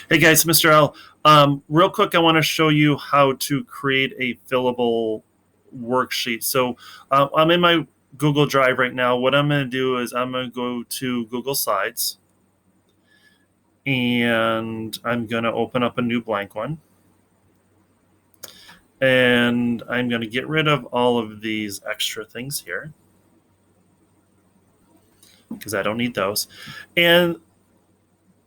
Hey guys, Mr. L. Real quick, I want to show you how to create a fillable worksheet. So I'm in my Google Drive right now. What I'm going to do is I'm going to go to Google Slides and I'm going to open up a new blank one. And I'm going to get rid of all of these extra things here because I don't need those. And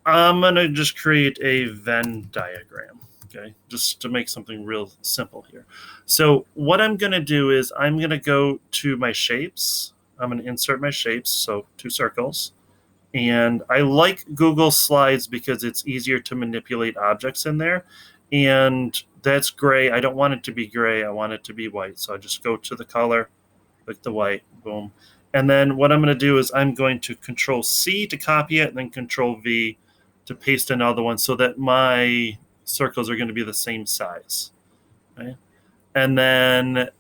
I'm going to just create a Venn diagram, okay, just to make something real simple here. So what I'm going to do is I'm going to go to my shapes. I'm going to insert my shapes, so 2 circles. And I like Google Slides because it's easier to manipulate objects in there. And that's gray. I don't want it to be gray. I want it to be white. So I just go to the color, click the white, boom. And then what I'm going to do is I'm going to Control C to copy it and then Control V to paste another one so that my circles are going to be the same size. Okay? And then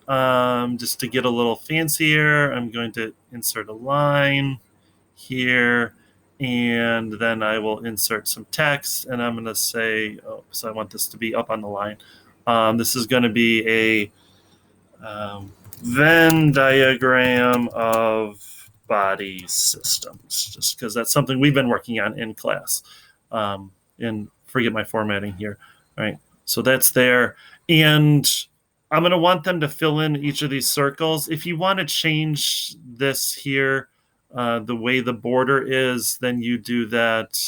just to get a little fancier, I'm going to insert a line here, and then I will insert some text, and I'm going to say, so I want this to be up on the line. This is going to be a Venn diagram of body systems, just because that's something we've been working on in class. And forget my formatting here. All right, so that's there. And I'm going to want them to fill in each of these circles. If you want to change this here, the way the border is, then you do that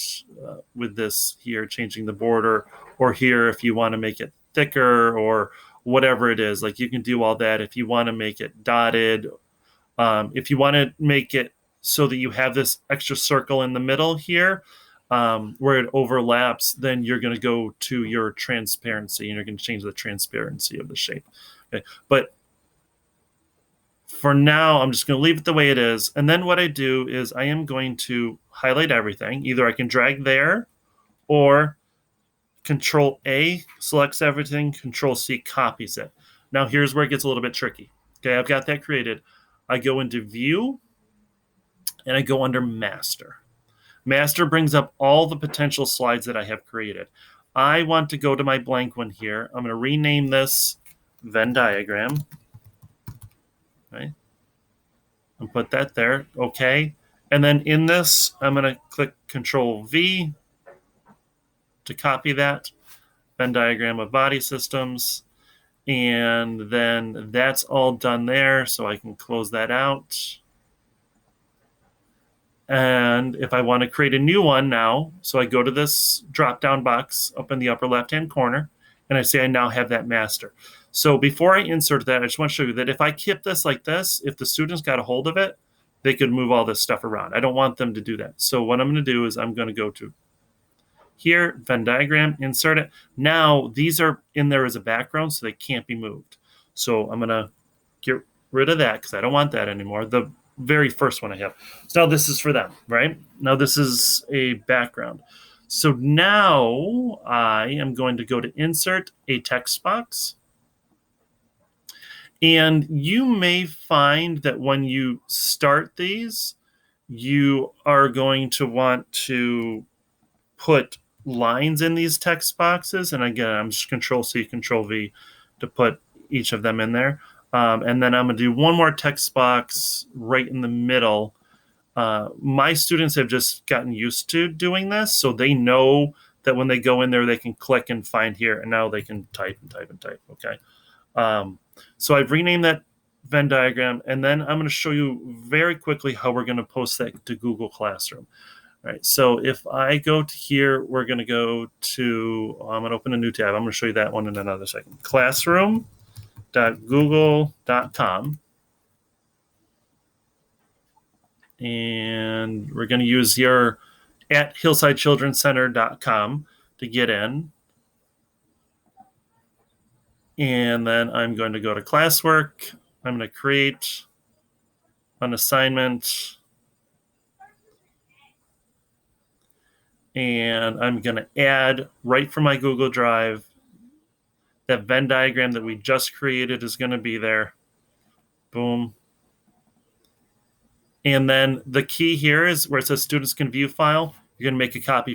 with this here, changing the border, or here if you want to make it thicker or whatever it is. Like you can do all that if you want to make it dotted. If you want to make it so that you have this extra circle in the middle here, where it overlaps, then you're going to go to your transparency and you're going to change the transparency of the shape. Okay. But for now, I'm just going to leave it the way it is. And then what I do is I am going to highlight everything. Either I can drag there or Control A selects everything, Control C copies it. Now here's where it gets a little bit tricky. Okay, I've got that created. I go into View and I go under Master. Master brings up all the potential slides that I have created. I want to go to my blank one here. I'm going to rename this Venn diagram. Okay. And put that there. Okay. And then in this, I'm going to click Control V to copy that Venn diagram of body systems. And then that's all done there. So I can close that out. And if I want to create a new one now, so I go to this drop-down box up in the upper left-hand corner, and I say I now have that master. So before I insert that, I just want to show you that if I keep this like this, if the students got a hold of it, they could move all this stuff around. I don't want them to do that. So what I'm going to do is I'm going to go to here, Venn diagram, insert it. Now these are in there as a background, so they can't be moved. So I'm going to get rid of that because I don't want that anymore. The very first one I have. So now this is for them, right? Now this is a background. So now I am going to go to insert a text box. And you may find that when you start these, you are going to want to put lines in these text boxes. And again, I'm just Control C, Control V to put each of them in there. And then I'm going to do one more text box right in the middle. My students have just gotten used to doing this, so they know that when they go in there, they can click and find here, and now they can type and type and type, okay? So I've renamed that Venn diagram, and then I'm going to show you very quickly how we're going to post that to Google Classroom. All right, so if I go to here, we're going to go to, I'm going to open a new tab. I'm going to show you that one in another second. Classroom.google.com. And we're going to use your at hillsidechildrencenter.com to get in. And then I'm going to go to classwork. I'm going to create an assignment. And I'm going to add right from my Google Drive. That Venn diagram that we just created is going to be there. Boom. And then the key here is where it says students can view file. You're going to make a copy